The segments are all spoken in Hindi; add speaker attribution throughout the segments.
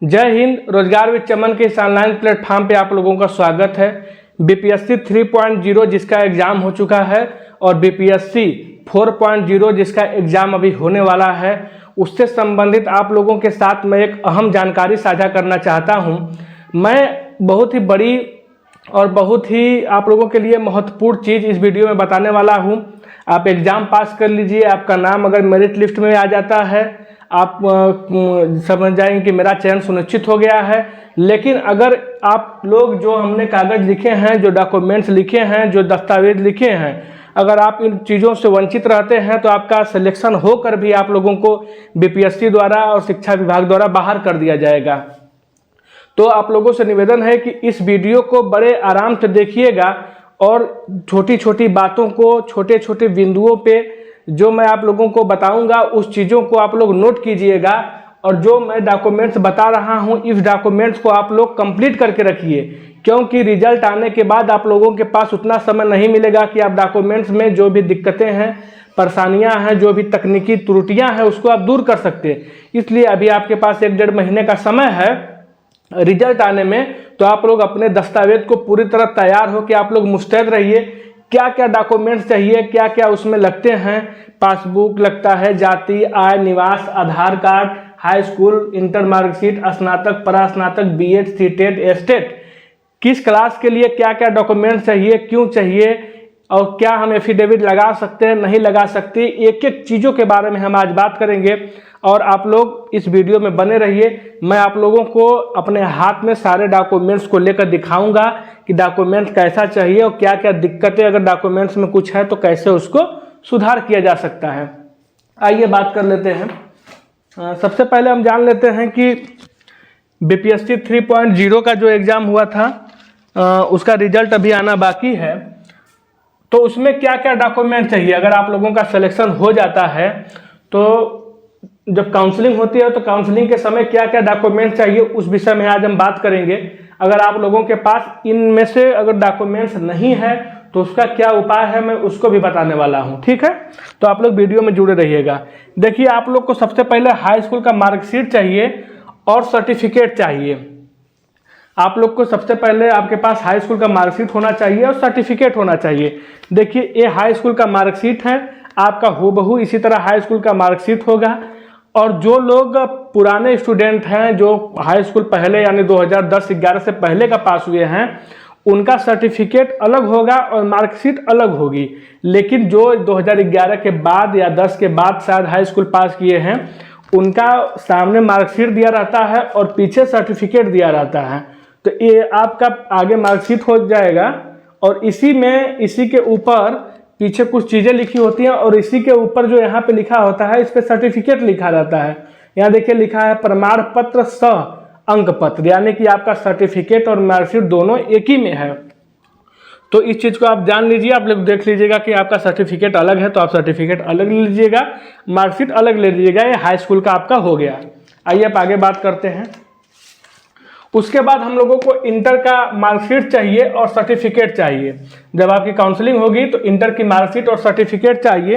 Speaker 1: जय हिंद। रोजगार विद चमन के इस ऑनलाइन प्लेटफॉर्म पे आप लोगों का स्वागत है। बीपीएससी 3.0 जिसका एग्ज़ाम हो चुका है और बीपीएससी 4.0 जिसका एग्ज़ाम अभी होने वाला है, उससे संबंधित आप लोगों के साथ मैं एक अहम जानकारी साझा करना चाहता हूं। मैं बहुत ही बड़ी और बहुत ही आप लोगों के लिए महत्वपूर्ण चीज़ इस वीडियो में बताने वाला हूं। आप एग्ज़ाम पास कर लीजिए, आपका नाम अगर मेरिट लिस्ट में आ जाता है, आप समझ जाएंगे कि मेरा चयन सुनिश्चित हो गया है। लेकिन अगर आप लोग जो हमने कागज़ लिखे हैं, जो डॉक्यूमेंट्स लिखे हैं, जो दस्तावेज लिखे हैं, अगर आप इन चीज़ों से वंचित रहते हैं तो आपका सिलेक्शन होकर भी आप लोगों को बीपीएससी द्वारा और शिक्षा विभाग द्वारा बाहर कर दिया जाएगा। तो आप लोगों से निवेदन है कि इस वीडियो को बड़े आराम से देखिएगा और छोटी छोटी बातों को, छोटे छोटे बिंदुओं पे जो मैं आप लोगों को बताऊंगा उस चीज़ों को आप लोग नोट कीजिएगा। और जो मैं डॉक्यूमेंट्स बता रहा हूं, इस डॉक्यूमेंट्स को आप लोग कंप्लीट करके रखिए, क्योंकि रिजल्ट आने के बाद आप लोगों के पास उतना समय नहीं मिलेगा कि आप डॉक्यूमेंट्स में जो भी दिक्कतें हैं, परेशानियां हैं, जो भी तकनीकी त्रुटियां हैं, उसको आप दूर कर सकते हैं। इसलिए अभी आपके पास 1-1.5 महीने का समय है रिजल्ट आने में, तो आप लोग अपने दस्तावेज को पूरी तरह तैयार हो कि आप लोग मुस्तैद रहिए। क्या क्या डॉक्यूमेंट्स चाहिए, क्या क्या उसमें लगते हैं। पासबुक लगता है, जाति, आय, निवास, Aadhaar card, high school, inter marksheet, स्नातक, परास्नातक, बीएड, सीटेट, एस्टेट, किस क्लास के लिए क्या क्या डॉक्यूमेंट्स चाहिए, क्यों चाहिए, और क्या हम एफिडेविट लगा सकते हैं, नहीं लगा सकते, एक एक चीज़ों के बारे में हम आज बात करेंगे। और आप लोग इस वीडियो में बने रहिए। मैं आप लोगों को अपने हाथ में सारे डॉक्यूमेंट्स को लेकर दिखाऊंगा कि डॉक्यूमेंट्स कैसा चाहिए और क्या क्या दिक्कतें अगर डॉक्यूमेंट्स में कुछ है तो कैसे उसको सुधार किया जा सकता है। आइए बात कर लेते हैं। सबसे पहले हम जान लेते हैं कि बीपीएससी 3.0 का जो एग्ज़ाम हुआ था उसका रिजल्ट अभी आना बाकी है। तो उसमें क्या क्या डॉक्यूमेंट चाहिए अगर आप लोगों का सिलेक्शन हो जाता है, तो जब काउंसलिंग होती है तो काउंसलिंग के समय क्या क्या डॉक्यूमेंट चाहिए उस विषय में आज हम बात करेंगे। अगर आप लोगों के पास इनमें से अगर डॉक्यूमेंट्स नहीं है तो उसका क्या उपाय है, मैं उसको भी बताने वाला हूं। ठीक है, तो आप लोग वीडियो में जुड़े रहिएगा। देखिए, आप लोग को सबसे पहले हाई स्कूल का मार्कशीट चाहिए और सर्टिफिकेट चाहिए। आप लोग को सबसे पहले आपके पास हाई स्कूल का मार्कशीट होना चाहिए और सर्टिफिकेट होना चाहिए। देखिए, ये हाई स्कूल का मार्कशीट है, आपका हूबहू इसी तरह हाई स्कूल का मार्कशीट होगा। और जो लोग पुराने स्टूडेंट हैं, जो हाई स्कूल पहले यानी 2010-11 से पहले का पास हुए हैं, उनका सर्टिफिकेट अलग होगा और मार्कशीट अलग होगी। लेकिन जो 2011 के बाद या 10 के बाद शायद हाई स्कूल पास किए हैं, उनका सामने मार्कशीट दिया रहता है और पीछे सर्टिफिकेट दिया रहता है। तो ये आपका आगे मार्कशीट हो जाएगा और इसी के ऊपर पीछे कुछ चीज़ें लिखी होती हैं और इसी के ऊपर जो यहाँ पे लिखा होता है, इस पे सर्टिफिकेट लिखा रहता है। यहाँ देखिए लिखा है प्रमाण पत्र सह अंक पत्र, यानी कि आपका सर्टिफिकेट और मार्कशीट दोनों एक ही में है। तो इस चीज़ को आप जान लीजिए। आप लोग देख लीजिएगा कि आपका सर्टिफिकेट अलग है तो आप सर्टिफिकेट अलग ले लीजिएगा, मार्कशीट अलग ले लीजिएगा। ये हाई स्कूल का आपका हो गया। आइए आप आगे बात करते हैं। उसके बाद हम लोगों को इंटर का मार्कशीट चाहिए और सर्टिफिकेट चाहिए। जब आपकी काउंसलिंग होगी तो इंटर की मार्कशीट और सर्टिफिकेट चाहिए।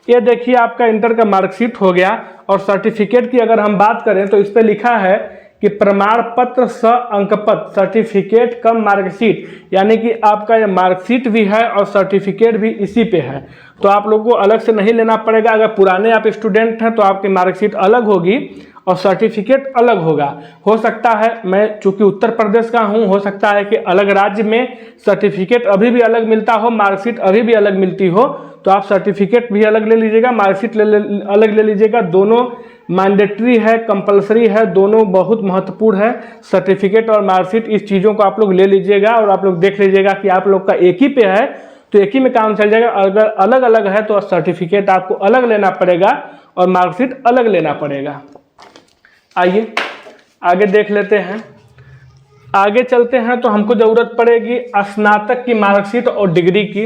Speaker 1: ये देखिए, आपका इंटर का मार्कशीट हो गया। और सर्टिफिकेट की अगर हम बात करें तो इस पर लिखा है कि प्रमाण पत्र स अंक पत्र, सर्टिफिकेट कम मार्कशीट, यानी कि आपका ये मार्कशीट भी है और सर्टिफिकेट भी इसी पे है। तो आप लोगों को अलग से नहीं लेना पड़ेगा। अगर पुराने आप स्टूडेंट हैं तो आपकी मार्कशीट अलग होगी और सर्टिफिकेट अलग होगा। हो सकता है, मैं चूंकि उत्तर प्रदेश का हूं, हो सकता है कि अलग राज्य में सर्टिफिकेट अभी भी अलग मिलता हो, मार्कशीट अभी भी अलग मिलती हो, तो आप सर्टिफिकेट भी अलग ले लीजिएगा, मार्कशीट अलग ले लीजिएगा। दोनों मैंडेटरी है, कंपलसरी है, दोनों बहुत महत्वपूर्ण है। सर्टिफिकेट और मार्कशीट, इस चीज़ों को आप लोग ले लीजिएगा और आप लोग देख लीजिएगा कि आप लोग का एक ही पे है तो एक ही में काम चल जाएगा। अगर अलग अलग है तो सर्टिफिकेट आपको अलग लेना पड़ेगा और मार्कशीट अलग लेना पड़ेगा। आइए आगे देख लेते हैं। आगे चलते हैं तो हमको ज़रूरत पड़ेगी स्नातक की मार्कशीट और डिग्री की।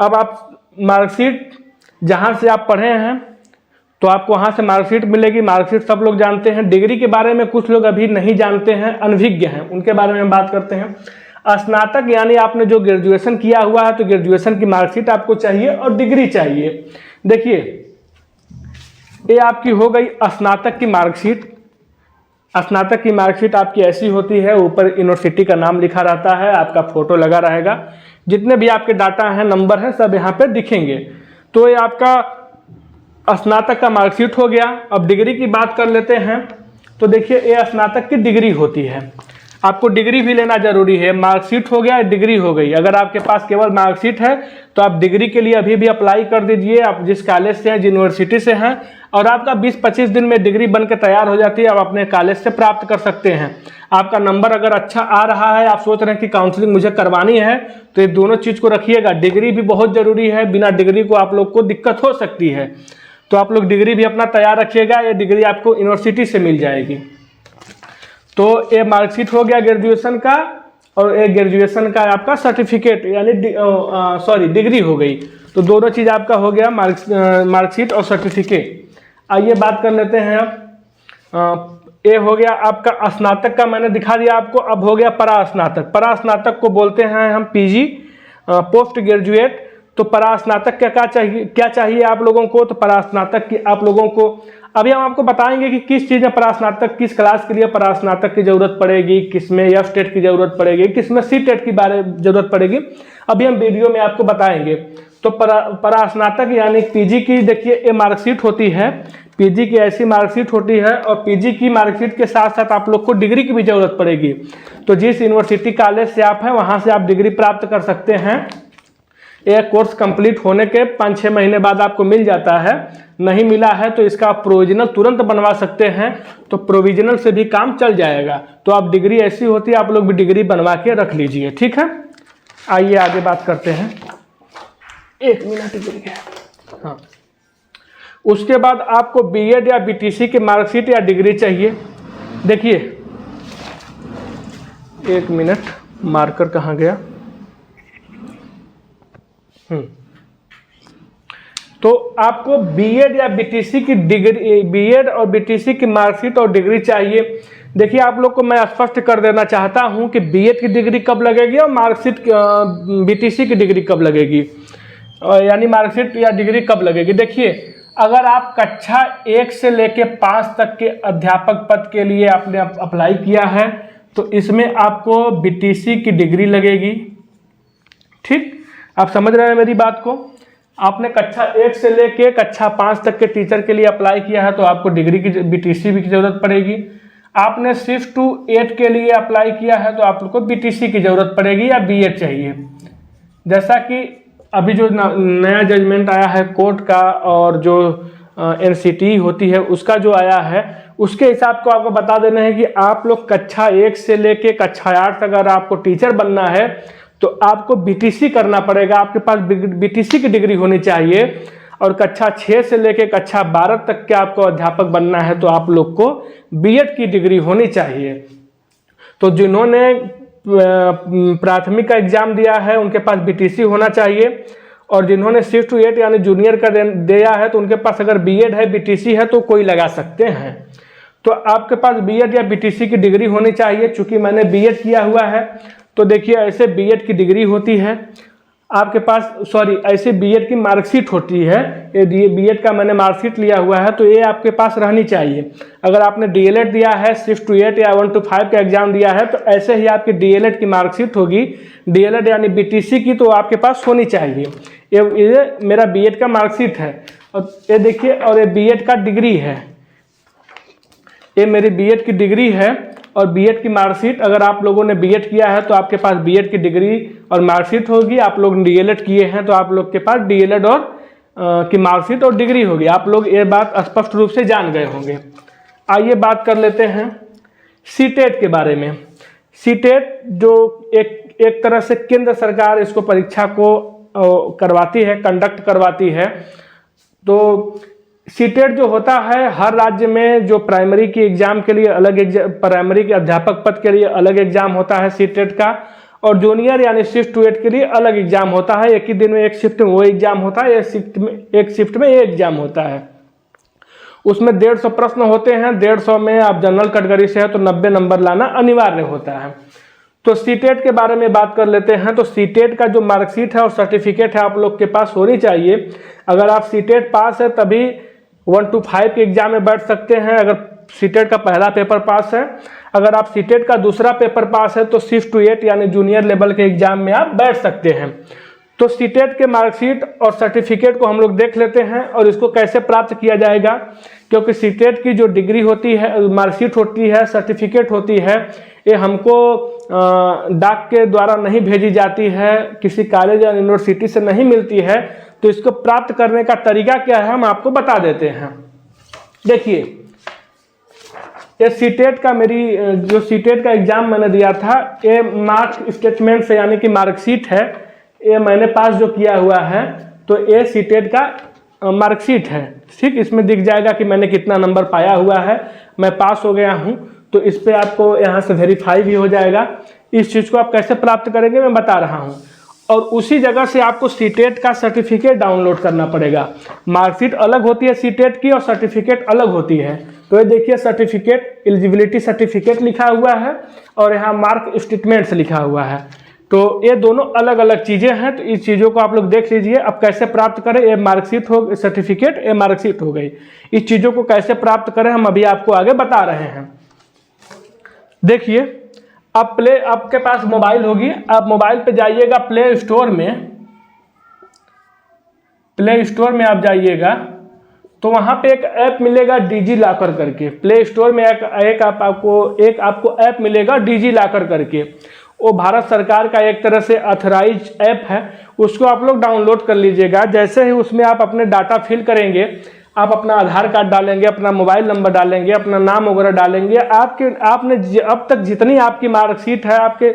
Speaker 1: अब आप मार्कशीट जहाँ से आप पढ़े हैं तो आपको वहाँ से मार्कशीट मिलेगी। मार्कशीट सब लोग जानते हैं। डिग्री के बारे में कुछ लोग अभी नहीं जानते हैं, अनभिज्ञ हैं, उनके बारे में हम बात करते हैं। स्नातक यानी आपने जो ग्रेजुएशन किया हुआ है तो ग्रेजुएशन की मार्कशीट आपको चाहिए और डिग्री चाहिए। देखिए, ये आपकी हो गई स्नातक की मार्कशीट। स्नातक की मार्कशीट आपकी ऐसी होती है, ऊपर यूनिवर्सिटी का नाम लिखा रहता है, आपका फोटो लगा रहेगा, जितने भी आपके डाटा हैं, नंबर हैं, सब यहाँ पे दिखेंगे। तो ये आपका स्नातक का मार्कशीट हो गया। अब डिग्री की बात कर लेते हैं। तो देखिए ये स्नातक की डिग्री होती है, आपको डिग्री भी लेना जरूरी है। मार्कशीट हो गया, डिग्री हो गई। अगर आपके पास केवल मार्कशीट है तो आप डिग्री के लिए अभी भी अप्लाई कर दीजिए, आप जिस कॉलेज से हैं, जिस यूनिवर्सिटी से हैं, और आपका 20-25 दिन में डिग्री बन के तैयार हो जाती है। आप अपने कॉलेज से प्राप्त कर सकते हैं। आपका नंबर अगर अच्छा आ रहा है, आप सोच रहे हैं कि काउंसलिंग मुझे करवानी है, तो ये दोनों चीज़ को रखिएगा। डिग्री भी बहुत ज़रूरी है, बिना डिग्री को आप लोग को दिक्कत हो सकती है, तो आप लोग डिग्री भी अपना तैयार रखिएगा। ये डिग्री आपको यूनिवर्सिटी से मिल जाएगी। तो ये मार्कशीट हो गया ग्रेजुएशन का, और एक ग्रेजुएशन का आपका सर्टिफिकेट यानी डिग्री हो गई। तो दोनों चीज़ आपका हो गया, मार्कशीट और सर्टिफिकेट। आइए बात कर लेते हैं अब। ये हो गया आपका स्नातक का, मैंने दिखा दिया आपको। अब हो गया परास्नातक। परास्नातक को बोलते हैं हम पीजी, पोस्ट ग्रेजुएट। तो परास्नातक क्या चाहिए आप लोगों को? तो परास्नातक की आप लोगों को अभी हम आपको बताएंगे कि किस चीज़ में परास्नातक, किस क्लास के लिए परास्नातक की जरूरत पड़ेगी, किस में एफ टेट की जरूरत पड़ेगी, किस में सी टेट की जरूरत पड़ेगी, अभी हम वीडियो में आपको बताएंगे। तो परास्नातक यानी पीजी की देखिए ये मार्कशीट होती है, पीजी की ऐसी मार्कशीट होती है, और पीजी की मार्कशीट के साथ साथ आप लोग को डिग्री की भी जरूरत पड़ेगी। तो जिस यूनिवर्सिटी कॉलेज से आप हैं वहाँ से आप डिग्री प्राप्त कर सकते हैं। ये कोर्स कंप्लीट होने के 5-6 महीने बाद आपको मिल जाता है। नहीं मिला है तो इसका आप प्रोविजनल तुरंत बनवा सकते हैं, तो प्रोविजनल से भी काम चल जाएगा। तो आप डिग्री ऐसी होती है, आप लोग भी डिग्री बनवा के रख लीजिए, ठीक है। आइए आगे बात करते हैं। 1 मिनट डिग्री है, हाँ। उसके बाद आपको बीएड या बीटीसी की मार्कशीट या डिग्री चाहिए। देखिए 1 मिनट, मार्कर कहाँ गया? तो आपको बीएड या बीटीसी की डिग्री, बीएड और बीटीसी की मार्कशीट और डिग्री चाहिए। देखिए आप लोग को मैं स्पष्ट कर देना चाहता हूं कि बीएड की डिग्री कब लगेगी और मार्कशीट बीटीसी की डिग्री कब लगेगी, यानी मार्कशीट या डिग्री कब लगेगी। देखिए अगर आप कक्षा 1 से लेके 5 तक के अध्यापक पद के लिए आपने अप्लाई किया है तो इसमें आपको बीटीसी की डिग्री लगेगी। ठीक, आप समझ रहे हैं मेरी बात को। आपने कक्षा 1 से लेके कक्षा 5 तक के टीचर के लिए अप्लाई किया है तो आपको डिग्री की बीटीसी की जरूरत पड़ेगी। आपने 6 to 8 के लिए अप्लाई किया है तो आपको बीटीसी की जरूरत पड़ेगी या बीएड चाहिए। जैसा कि अभी जो नया जजमेंट आया है कोर्ट का और जो एनसीटी होती है उसका जो आया है उसके हिसाब को आपको बता देना है कि आप लोग कक्षा 1 से लेके कक्षा 8 तक अगर आपको टीचर बनना है तो आपको बीटीसी करना पड़ेगा, आपके पास बीटीसी की डिग्री होनी चाहिए। और कक्षा 6 से लेके कक्षा 12 तक के आपको अध्यापक बनना है तो आप लोग को बीएड की डिग्री होनी चाहिए। तो जिन्होंने प्राथमिक का एग्जाम दिया है उनके पास बीटीसी होना चाहिए, और जिन्होंने 6 to 8 यानी जूनियर का दिया है तो उनके पास अगर बीएड है बीटीसी है तो कोई लगा सकते हैं। तो आपके पास बीएड या बीटीसी की डिग्री होनी चाहिए। चूंकि मैंने बीएड किया हुआ है तो देखिए ऐसे बीएड की डिग्री होती है आपके पास, ऐसे बीएड की मार्कशीट होती है। ये बीएड का मैंने मार्कशीट लिया हुआ है तो ये आपके पास रहनी चाहिए। अगर आपने डीएलएड दिया है 6 to 8 या 1 to 5 का एग्जाम दिया है तो ऐसे ही आपकी डीएलएड की मार्कशीट होगी, डीएलएड यानी बीटीसी की, तो आपके पास होनी चाहिए। ये मेरा बीएड का मार्कशीट है और ये देखिए, और ये बीएड का डिग्री है, ये मेरी बीएड की डिग्री है और बीएड की मार्कशीट। अगर आप लोगों ने बीएड किया है तो आपके पास बीएड की डिग्री और मार्कशीट होगी। आप लोग डीएलएड किए हैं तो आप लोग के पास डीएलएड और की मार्कशीट और डिग्री होगी। आप लोग ये बात स्पष्ट रूप से जान गए होंगे। आइए बात कर लेते हैं सीटेट के बारे में। सीटेट जो एक तरह से केंद्र सरकार इसको परीक्षा को करवाती है, कंडक्ट करवाती है। तो सीटेट जो होता है हर राज्य में जो प्राइमरी की एग्जाम के लिए अलग एग्जाम, प्राइमरी के अध्यापक पद के लिए अलग एग्जाम होता है सीटेट का, और जूनियर यानी 6 to 8 के लिए अलग एग्जाम होता है। एक ही दिन में एक शिफ्ट में वो एग्जाम होता है, एक शिफ्ट में ये एग्जाम होता है। उसमें 150 प्रश्न होते हैं। 150 में आप जनरल कैटेगरी से है तो 90 नंबर लाना अनिवार्य होता है। तो सीटेट के बारे में बात कर लेते हैं। तो सीटेट का जो मार्कशीट है और सर्टिफिकेट है आप लोग के पास होनी चाहिए। अगर आप सीटेट पास है तभी 1 to 5 के एग्जाम में बैठ सकते हैं। अगर सीटेट का पहला पेपर पास है। अगर आप सीटेट का दूसरा पेपर पास है तो 6 to 8 यानी जूनियर लेवल के एग्जाम में आप बैठ सकते हैं। तो सीटेट के मार्कशीट और सर्टिफिकेट को हम लोग देख लेते हैं और इसको कैसे प्राप्त किया जाएगा, क्योंकि सीटेट की जो डिग्री होती है, मार्कशीट होती है, सर्टिफिकेट होती है, ये हमको डाक के द्वारा नहीं भेजी जाती है, किसी कॉलेज या यूनिवर्सिटी से नहीं मिलती है। तो इसको प्राप्त करने का तरीका क्या है हम आपको बता देते हैं। देखिए, ये सीटेट का जो सीटेट का एग्जाम मैंने दिया था, ये मार्क स्टेटमेंट से यानी कि मार्कशीट है, ये मैंने पास जो किया हुआ है, तो ये सीटेट का मार्कशीट है। ठीक, इसमें दिख जाएगा कि मैंने कितना नंबर पाया हुआ है, मैं पास हो गया हूँ। तो इस पर आपको यहाँ से वेरीफाई भी हो जाएगा। इस चीज़ को आप कैसे प्राप्त करेंगे मैं बता रहा हूँ। और उसी जगह से आपको सीटेट का सर्टिफिकेट डाउनलोड करना पड़ेगा। मार्कशीट अलग होती है सीटेट की और सर्टिफिकेट अलग होती है। तो ये देखिए, सर्टिफिकेट एलिजिबिलिटी सर्टिफिकेट लिखा हुआ है और यहाँ मार्क स्टेटमेंट्स लिखा हुआ है। तो ये दोनों अलग अलग चीज़ें हैं। तो इस चीज़ों को आप लोग देख लीजिए। अब कैसे प्राप्त करें, ये मार्कशीट हो, सर्टिफिकेट, ये मार्कशीट हो गई। इस चीज़ों को कैसे प्राप्त करें हम अभी आपको आगे बता रहे हैं। देखिए, आपके पास मोबाइल होगी, आप मोबाइल पे जाइएगा प्ले स्टोर में। प्ले स्टोर में आप जाइएगा तो वहाँ पे एक ऐप मिलेगा डिजी लॉकर करके। प्ले स्टोर में एक आपको ऐप मिलेगा डिजी लॉकर करके। वो भारत सरकार का एक तरह से ऑथराइज ऐप है, उसको आप लोग डाउनलोड कर लीजिएगा। जैसे ही उसमें आप अपने डाटा फिल करेंगे, आप अपना आधार कार्ड डालेंगे, अपना मोबाइल नंबर डालेंगे, अपना नाम वगैरह डालेंगे, आपने अब तक जितनी आपकी मार्कशीट है, आपके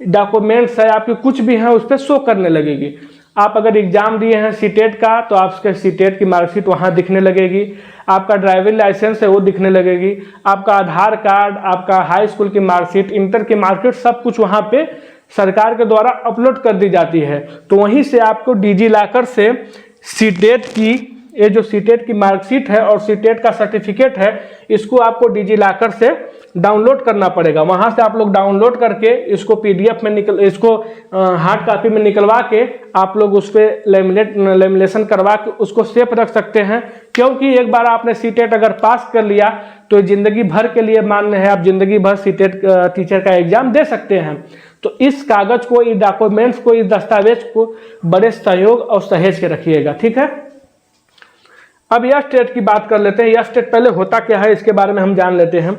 Speaker 1: डॉक्यूमेंट्स है, आपके कुछ भी हैं, उस पर शो करने लगेगी। आप अगर एग्जाम दिए हैं सीटेट का तो आपके सीटेट की मार्कशीट वहाँ दिखने लगेगी। आपका ड्राइविंग लाइसेंस है वो दिखने लगेगी। आपका आधार कार्ड, आपका हाई स्कूल की मार्कशीट, इंटर की मार्कशीट, सब कुछ वहाँ पे सरकार के द्वारा अपलोड कर दी जाती है। तो वहीं से आपको डिजी लॉकर से सीटेट की, ये जो सीटेट की मार्कशीट है और सीटेट का सर्टिफिकेट है, इसको आपको डिजी लॉकर से डाउनलोड करना पड़ेगा। वहां से आप लोग डाउनलोड करके इसको पीडीएफ में इसको हार्ड कॉपी में निकलवा के आप लोग उस पर लेमिनेशन करवा के उसको सेफ रख सकते हैं। क्योंकि एक बार आपने सीटेट अगर पास कर लिया तो जिंदगी भर के लिए मान्य है, आप जिंदगी भर सीटेट टीचर का एग्जाम दे सकते हैं। तो इस कागज को, इस डॉक्यूमेंट्स को, इस दस्तावेज को बड़े सहयोग और सहेज के रखिएगा। ठीक है, अब यह स्टेट की बात कर लेते हैं। यह स्टेट पहले होता क्या है इसके बारे में हम जान लेते हैं।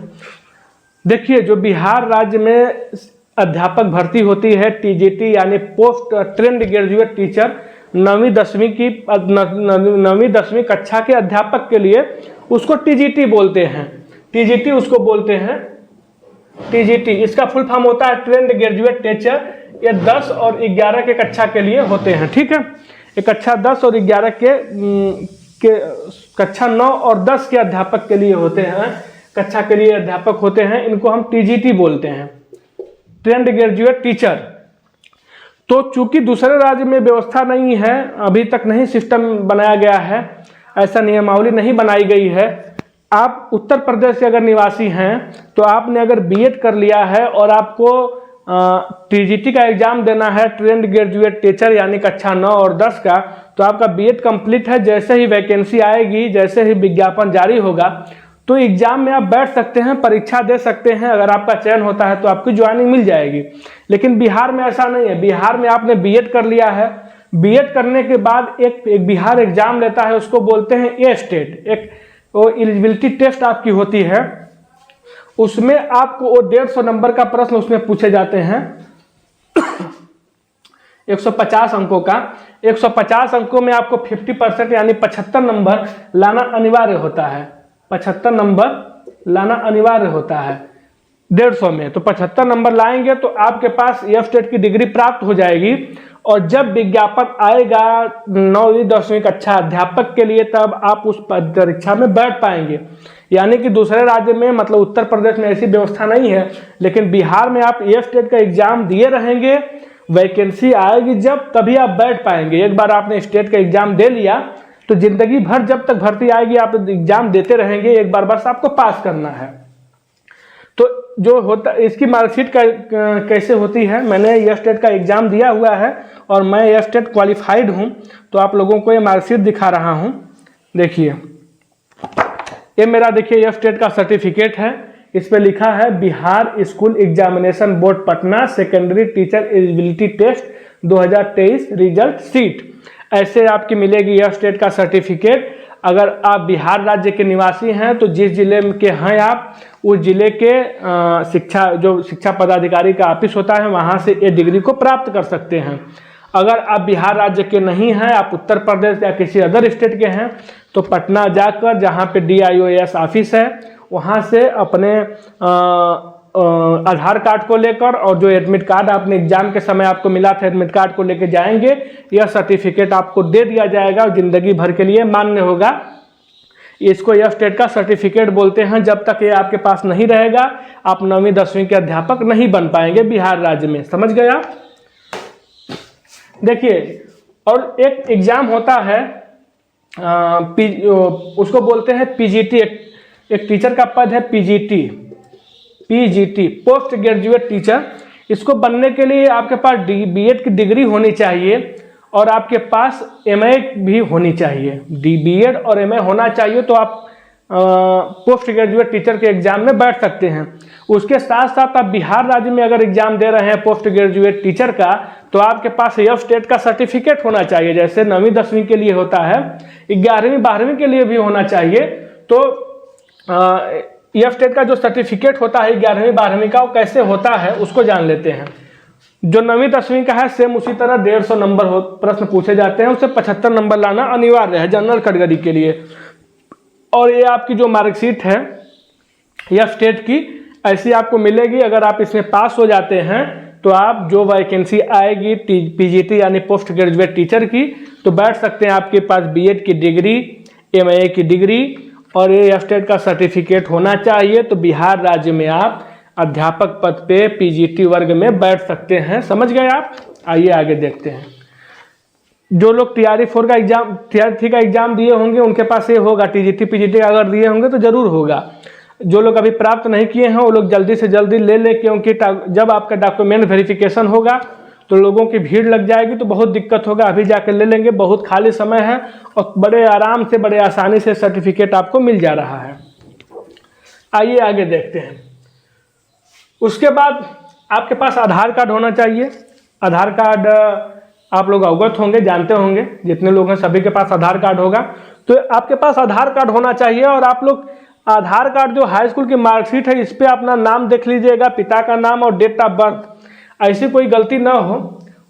Speaker 1: देखिए, जो बिहार राज्य में अध्यापक भर्ती होती है टीजीटी यानी पोस्ट ट्रेंड ग्रेजुएट टीचर, 9वीं 10वीं कक्षा के अध्यापक के लिए उसको टीजीटी बोलते हैं। टीजीटी उसको बोलते हैं, टीजीटी इसका फुल फॉर्म होता है ट्रेंड ग्रेजुएट टीचर। ये 10 और 11 के कक्षा के लिए होते हैं। ठीक है, ये कक्षा 10 और 11 के कक्षा 9 और 10 के अध्यापक के लिए होते हैं, कक्षा के लिए अध्यापक होते हैं। इनको हम टीजीटी बोलते हैं, ट्रेंड ग्रेजुएट टीचर। तो चूंकि दूसरे राज्य में व्यवस्था नहीं है, अभी तक नहीं सिस्टम बनाया गया है, ऐसा नियमावली नहीं बनाई गई है। आप उत्तर प्रदेश के अगर निवासी हैं तो आपने अगर बीएड कर लिया है और आपको टीजीटी का एग्जाम देना है, ट्रेंड ग्रेजुएट टीचर यानी कक्षा 9 और 10 का, तो आपका बीएड कंप्लीट है। जैसे ही वैकेंसी आएगी, जैसे ही विज्ञापन जारी होगा, तो एग्जाम में आप बैठ सकते हैं, परीक्षा दे सकते हैं। अगर आपका चयन होता है तो आपकी ज्वाइनिंग मिल जाएगी। लेकिन बिहार में ऐसा नहीं है। बिहार में आपने बीएड कर लिया है, बीएड करने के बाद एक बिहार एग्जाम लेता है, उसको बोलते हैं ए स्टेट। एक वो एलिजिबिलिटी टेस्ट आपकी होती है, उसमें आपको वो 150 नंबर का प्रश्न उसमें पूछे जाते हैं 150 अंकों का। 150 अंकों में आपको 50% यानी 75 नंबर लाना अनिवार्य होता है। 75 नंबर लाना अनिवार्य होता है 150 में। तो 75 नंबर लाएंगे तो आपके पास एफ स्टेट की डिग्री प्राप्त हो जाएगी। और जब विज्ञापन आएगा 9वीं 10वीं कक्षा अध्यापक के लिए, तब आप उस परीक्षा में बैठ पाएंगे। यानी कि दूसरे राज्य में, मतलब उत्तर प्रदेश में ऐसी व्यवस्था नहीं है, लेकिन बिहार में आप एफ स्टेट का एग्जाम दिए रहेंगे, वैकेंसी आएगी जब, तभी आप बैठ पाएंगे। एक बार आपने स्टेट का एग्जाम दे लिया तो जिंदगी भर जब तक भर्ती आएगी आप एग्जाम देते रहेंगे। एक बार बस आपको पास करना है। तो जो होता, इसकी मार्कशीट कैसे होती है, मैंने यह स्टेट का एग्जाम दिया हुआ है और मैं यह स्टेट क्वालिफाइड हूं, तो आप लोगों को ये मार्कशीट दिखा रहा हूं। देखिए, ये मेरा देखिए एफ स्टेट का सर्टिफिकेट है, इस पे लिखा है Bihar school examination board Patna secondary teacher eligibility test 2023 result sheet. ऐसे आपकी मिलेगी एफ स्टेट का सर्टिफिकेट। अगर आप बिहार राज्य के निवासी हैं तो जिस जिले के हैं आप उस जिले के शिक्षा पदाधिकारी का ऑफिस होता है, वहां से ये डिग्री को प्राप्त कर सकते हैं। अगर आप बिहार राज्य के नहीं हैं, आप उत्तर प्रदेश या किसी अदर स्टेट के हैं, तो पटना जाकर जहां पे DIOS ऑफिस है वहां से अपने आधार कार्ड को लेकर और जो एडमिट कार्ड आपने एग्जाम के समय आपको मिला था एडमिट कार्ड को लेकर जाएंगे, यह सर्टिफिकेट आपको दे दिया जाएगा और जिंदगी भर के लिए मान्य होगा। इसको एफ स्टेट का सर्टिफिकेट बोलते हैं। जब तक ये आपके पास नहीं रहेगा आप 9वीं 10वीं के अध्यापक नहीं बन पाएंगे बिहार राज्य में। समझ गए आप? देखिए, और एक एग्जाम होता है उसको बोलते हैं PGT। एक टीचर का पद है PGT पोस्ट ग्रेजुएट टीचर। इसको बनने के लिए आपके पास B.Ed की डिग्री होनी चाहिए और आपके पास MA भी होनी चाहिए। B.Ed और MA होना चाहिए तो आप पोस्ट ग्रेजुएट टीचर के एग्जाम में बैठ सकते हैं। उसके साथ साथ आप बिहार राज्य में अगर एग्जाम दे रहे हैं पोस्ट ग्रेजुएट टीचर का, तो आपके पास एफ स्टेट का सर्टिफिकेट होना चाहिए। जैसे 9वीं 10वीं के लिए होता है, 11वीं 12वीं के लिए भी होना चाहिए। तो एफ स्टेट का जो सर्टिफिकेट होता है 11वीं 12वीं का, वो कैसे होता है उसको जान लेते हैं। जो 9वीं 10वीं का है सेम उसी तरह 150 नंबर प्रश्न पूछे जाते हैं, उससे 75 नंबर लाना अनिवार्य है जनरल कैटेगरी के लिए। और ये आपकी जो मार्कशीट है एफ स्टेट की ऐसी आपको मिलेगी। अगर आप इसमें पास हो जाते हैं तो आप जो वैकेंसी आएगी PGT यानी पोस्ट ग्रेजुएट टीचर की, तो बैठ सकते हैं। आपके पास B.Ed की डिग्री, MA की डिग्री और ये एफ स्टेट का सर्टिफिकेट होना चाहिए, तो बिहार राज्य में आप अध्यापक पद पे PGT वर्ग में बैठ सकते हैं। समझ गए आप? आइए आगे देखते हैं। जो लोग TRE-4 का एग्जाम, TRE-3 का एग्जाम दिए होंगे उनके पास ये होगा। TGT PGT अगर दिए होंगे तो जरूर होगा। जो लोग अभी प्राप्त नहीं किए हैं वो लोग जल्दी से जल्दी ले लें, क्योंकि जब आपका डॉक्यूमेंट वेरिफिकेशन होगा तो लोगों की भीड़ लग जाएगी तो बहुत दिक्कत होगा। अभी जाकर ले लेंगे, बहुत खाली समय है और बड़े आराम से बड़े आसानी से सर्टिफिकेट आपको मिल जा रहा है। आइए आगे देखते हैं। उसके बाद आपके पास आधार कार्ड होना चाहिए। आधार कार्ड आप लोग अवगत होंगे, जानते होंगे, जितने लोग हैं सभी के पास आधार कार्ड होगा। तो आपके पास आधार कार्ड होना चाहिए और आप लोग आधार कार्ड जो हाई स्कूल की मार्कशीट है इस पे अपना नाम देख लीजिएगा, पिता का नाम और डेट ऑफ बर्थ। ऐसी कोई गलती ना हो,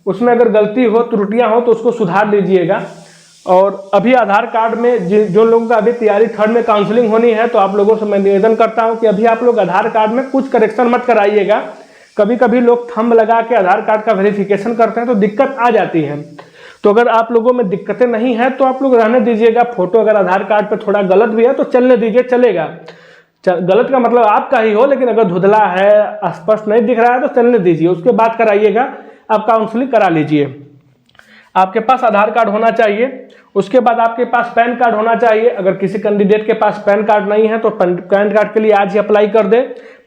Speaker 1: उसमें अगर गलती हो त्रुटियां हो तो उसको सुधार लीजिएगा। और अभी आधार कार्ड में जो लोगों का अभी तैयारी 3rd में काउंसलिंग होनी है, तो आप लोगों से मैं निवेदन करता हूं कि अभी आप लोग आधार कार्ड में कुछ करेक्शन मत कराइएगा। कभी कभी लोग थंब लगा के आधार कार्ड का वेरिफिकेशन करते हैं तो दिक्कत आ जाती है। तो अगर आप लोगों में दिक्कतें नहीं है तो आप लोग रहने दीजिएगा। फोटो अगर आधार कार्ड पे थोड़ा गलत भी है तो चलने दीजिए, चलेगा। गलत का मतलब आपका ही हो, लेकिन अगर धुंधला है, स्पष्ट नहीं दिख रहा है तो चलने दीजिए, उसके बाद कराइएगा, आप काउंसलिंग करा लीजिए। आपके पास आधार कार्ड होना चाहिए। उसके बाद आपके पास पैन कार्ड होना चाहिए। अगर किसी कैंडिडेट के पास पैन कार्ड नहीं है तो पैन कार्ड के लिए आज ही अप्लाई कर दे।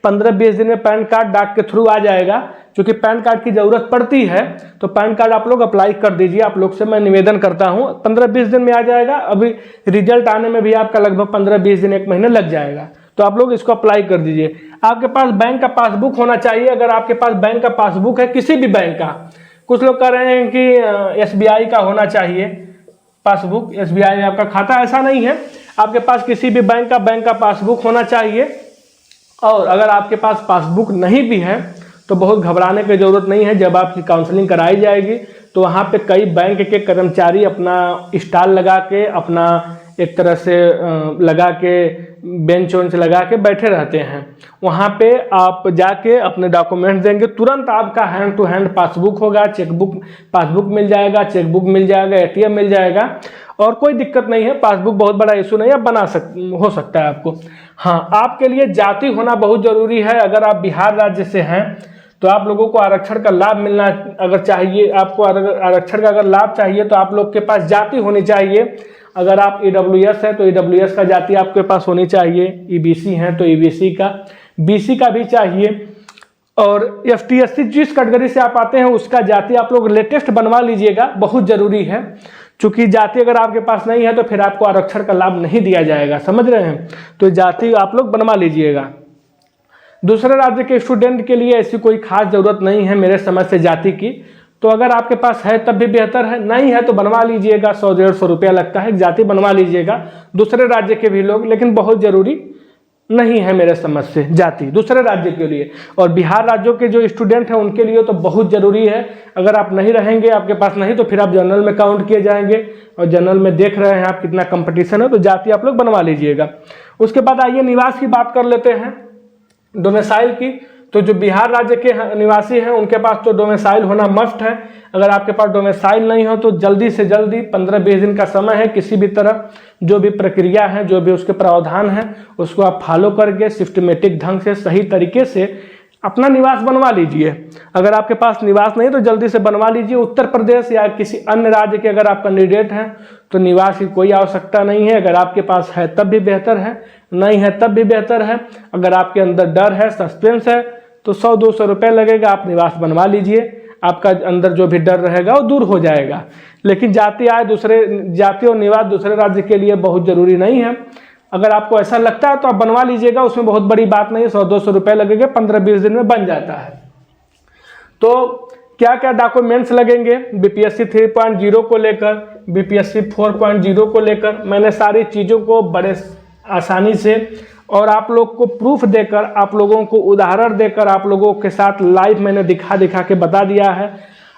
Speaker 1: 15-20 दिन में पैन कार्ड डाक के थ्रू आ जाएगा। क्योंकि पैन कार्ड की ज़रूरत पड़ती है तो पैन कार्ड आप लोग अप्लाई कर दीजिए। आप लोग से मैं निवेदन करता हूँ, 15-20 दिन में आ जाएगा। अभी रिजल्ट आने में भी आपका लगभग 15-20 दिन, 1 महीने लग जाएगा। तो आप लोग इसको अप्लाई कर दीजिए। आपके पास बैंक का पासबुक होना चाहिए। अगर आपके पास बैंक का पासबुक है किसी भी बैंक का, कुछ लोग कह रहे हैं कि SBI का होना चाहिए पासबुक, SBI में आपका खाता, ऐसा नहीं है। आपके पास किसी भी बैंक का पासबुक होना चाहिए। और अगर आपके पास पासबुक नहीं भी है तो बहुत घबराने की ज़रूरत नहीं है। जब आपकी काउंसलिंग कराई जाएगी तो वहाँ पे कई बैंक के कर्मचारी अपना स्टॉल लगा के, अपना एक तरह से लगा के, बेंच वेंच लगा के बैठे रहते हैं। वहाँ पे आप जाके अपने डॉक्यूमेंट देंगे, तुरंत आपका हैंड टू हैंड पासबुक होगा, पासबुक मिल जाएगा, चेकबुक मिल जाएगा, ATM मिल जाएगा और कोई दिक्कत नहीं है। पासबुक बहुत बड़ा इशू नहीं है, हो सकता है आपको। हाँ, आपके लिए जाति होना बहुत ज़रूरी है। अगर आप बिहार राज्य से हैं तो आप लोगों को आरक्षण का लाभ मिलना अगर चाहिए, आपको आरक्षण का अगर लाभ चाहिए तो आप लोग के पास जाति होनी चाहिए। अगर आप EWS है तो EWS का जाति आपके पास होनी चाहिए, EBC हैं तो EBC का, BC का भी चाहिए। और ST/SC जिस कैटेगरी से आप आते हैं उसका जाति आप लोग लेटेस्ट बनवा लीजिएगा, बहुत ज़रूरी है। चूंकि जाति अगर आपके पास नहीं है तो फिर आपको आरक्षण का लाभ नहीं दिया जाएगा, समझ रहे हैं। तो जाति आप लोग बनवा लीजिएगा। दूसरे राज्य के स्टूडेंट के लिए ऐसी कोई खास ज़रूरत नहीं है मेरे समझ से जाति की, तो अगर आपके पास है तब भी बेहतर है, नहीं है तो बनवा लीजिएगा। 100-150 रुपया लगता है, जाति बनवा लीजिएगा दूसरे राज्य के भी लोग, लेकिन बहुत ज़रूरी नहीं है मेरे समझ से जाति दूसरे राज्य के लिए। और बिहार राज्यों के जो स्टूडेंट हैं उनके लिए तो बहुत ज़रूरी है। अगर आप नहीं रहेंगे, आपके पास नहीं, तो फिर आप जनरल में काउंट किए जाएंगे, और जनरल में देख रहे हैं आप कितना कंपटीशन है, तो जाति आप लोग बनवा लीजिएगा। उसके बाद आइए निवास की बात कर लेते हैं, डोमिसाइल की। तो जो बिहार राज्य के निवासी हैं उनके पास तो डोमिसाइल होना मस्ट है। अगर आपके पास डोमिसाइल नहीं हो तो जल्दी से जल्दी 15-20 दिन का समय है, किसी भी तरह जो भी प्रक्रिया है, जो भी उसके प्रावधान है, उसको आप फॉलो करके सिस्टमेटिक ढंग से सही तरीके से अपना निवास बनवा लीजिए। अगर आपके पास निवास नहीं तो जल्दी से बनवा लीजिए। उत्तर प्रदेश या किसी अन्य राज्य के अगर आप कैंडिडेट हैं तो निवास की कोई आवश्यकता नहीं है। अगर आपके पास है तब भी बेहतर है, नहीं है तब भी बेहतर है। अगर आपके अंदर डर है, सस्पेंस है, तो 100-200 रुपये लगेगा, आप निवास बनवा लीजिए। आपका अंदर जो भी डर रहेगा वो दूर हो जाएगा। लेकिन जाति और निवास दूसरे राज्य के लिए बहुत ज़रूरी नहीं है। अगर आपको ऐसा लगता है तो आप बनवा लीजिएगा, उसमें बहुत बड़ी बात नहीं है। 100-200 रुपये लगेंगे, 15-20 दिन में बन जाता है। तो क्या क्या डॉक्यूमेंट्स लगेंगे बीपीएससी 3.0 को लेकर, बीपीएससी 4.0 को लेकर, मैंने सारी चीज़ों को बड़े आसानी से और आप लोग को प्रूफ देकर, आप लोगों को उदाहरण देकर, आप लोगों के साथ लाइव मैंने दिखा के बता दिया है।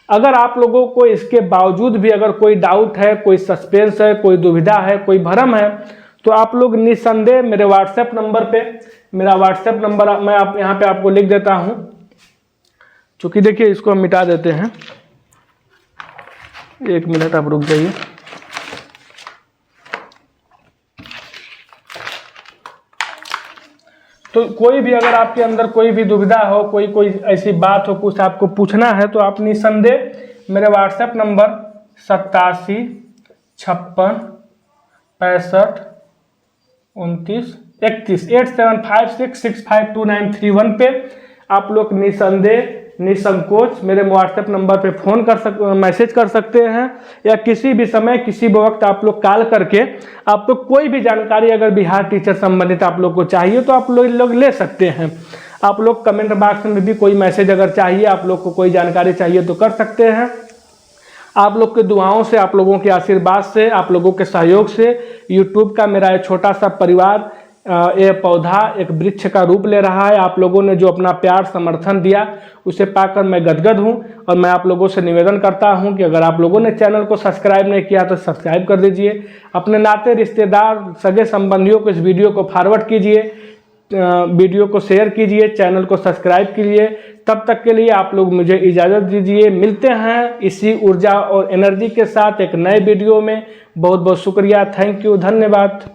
Speaker 1: अगर आप लोगों को इसके बावजूद भी अगर कोई डाउट है, कोई सस्पेंस है, कोई दुविधा है, कोई भ्रम है, तो आप लोग निस्संदेह मेरे व्हाट्सएप नंबर पे, मेरा व्हाट्सएप नंबर मैं यहाँ पे आपको लिख देता हूँ। चूँकि देखिए इसको हम मिटा देते हैं, 1 मिनट आप रुक जाइए। तो कोई भी अगर आपके अंदर कोई भी दुविधा हो, कोई ऐसी बात हो, कुछ आपको पूछना है, तो आप निस्संदेह मेरे व्हाट्सएप नंबर 87 56 65 29 31 8756652931 पे आप लोग निस्संदेह निसंकोच मेरे व्हाट्सएप नंबर पे मैसेज कर सकते हैं, या किसी भी समय किसी भी वक्त आप लोग कॉल करके आप लोग कोई भी जानकारी अगर बिहार टीचर संबंधित आप लोग को चाहिए तो आप लोग ले सकते हैं। आप लोग कमेंट बॉक्स में भी कोई मैसेज अगर चाहिए, आप लोग को कोई जानकारी चाहिए तो कर सकते हैं। आप लोग के दुआओं से, आप लोगों के आशीर्वाद से, आप लोगों के सहयोग से यूट्यूब का मेरा एक छोटा सा परिवार ये पौधा एक वृक्ष का रूप ले रहा है। आप लोगों ने जो अपना प्यार समर्थन दिया उसे पाकर मैं गदगद हूं, और मैं आप लोगों से निवेदन करता हूं कि अगर आप लोगों ने चैनल को सब्सक्राइब नहीं किया तो सब्सक्राइब कर दीजिए। अपने नाते रिश्तेदार सगे संबंधियों को इस वीडियो को फॉरवर्ड कीजिए, वीडियो को शेयर कीजिए, चैनल को सब्सक्राइब कीजिए। तब तक के लिए आप लोग मुझे इजाज़त दीजिए। मिलते हैं इसी ऊर्जा और एनर्जी के साथ एक नए वीडियो में। बहुत बहुत शुक्रिया, थैंक यू, धन्यवाद।